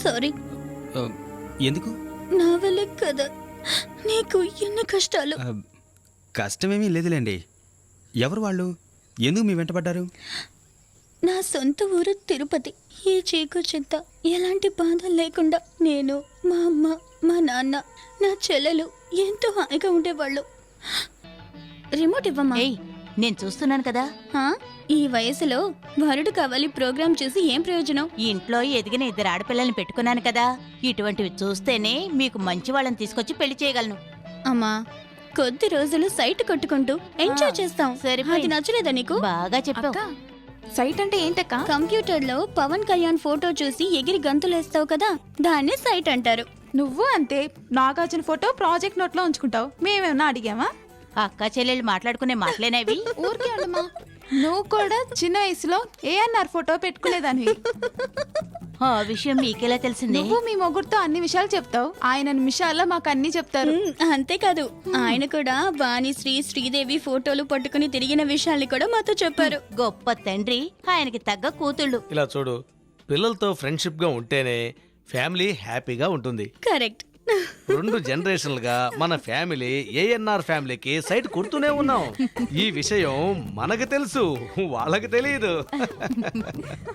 Sorry. ఎందుకు? నా వల్లే కదా నీకు ఎన్ని కష్టాలు. కష్టమేమీ లేదులేండి. ఎవరు వాళ్ళు? ఎందుకు మీ వెంటబడ్డారు? నా సొంత ఊరు తిరుపతి. ఈ చీకు చింత ఎలాంటి బాధ లేకుండా నేను, మా అమ్మ, మా నాన్న, నా చెల్లెలు ఎంతో హాయిగా ఉండేవాళ్ళు. రిమోట్ ఇవ్వమ్మా. ఏయ్, నేను చూస్తున్నాను కదా. ఆ? ఈ వయసులో వరుడు కావాలి ప్రోగ్రాం చూసి ఏం ప్రయోజనం? ఈ ఇంట్లో ఎదిగిన 2 ఆడపిల్లల్ని పెట్టుకున్నాను కదా. ఇటువంటివి చూస్తేనే మీకు మంచి వాళ్ళని తీసుకొచ్చి పెళ్లి చేయగలను. అమ్మా, కొద్ది రోజులు సైట్ కొట్టుకుంటూ ఎంజాయ్ చేస్తాం. సరిపోయింది. అది నచ్చలేదా నీకు? బాగా చెప్పావు. సైట్ అంటే ఏంటక్క? కంప్యూటర్ లో పవన్ కళ్యాణ్ ఫోటో చూసి ఎగిరి గంతులేస్తావు కదా, దాన్ని సైట్ అంటారు. నువ్వు అంతే. నాగార్జున ఫోటో ప్రాజెక్ట్ నోట్ లో ఉంచుకుంటావు. మేమేమన్నా అడిగామా? అక్క చెల్లెళ్ళు మాట్లాడుకునే మాటలేనేవి. ఊరికే అమ్మా. నువ్వు కూడా చిన్న వయసులో ఏఎన్ఆర్ ఫోటో పెట్టుకునేదానివి. ఆ విషయం మీకెలా తెలిసిందే? నువ్వు మీ మొగుడుతో అన్ని విషయాలు చెప్తావు, ఆయన నిమిషాల్లో మాకు అన్ని చెప్తారు. అంతేకాదు, ఆయన కూడా వాణిశ్రీ, శ్రీదేవి ఫోటోలు పట్టుకుని తిరిగిన విషయాల్ని కూడా మాతో చెప్పారు. గొప్ప తండ్రి, ఆయనకి తగ్గ కూతుళ్ళు. ఇలా చూడు, పిల్లలతో ఫ్రెండ్షిప్ గా ఉంటేనే ఫ్యామిలీ హ్యాపీగా ఉంటుంది. కరెక్ట్. 2 జనరేషన్లుగా మన ఫ్యామిలీ ఏఎన్ఆర్ ఫ్యామిలీకి సైట్ కొడుతూనే ఉన్నాం. ఈ విషయం మనకు తెలుసు, వాళ్ళకి తెలియదు.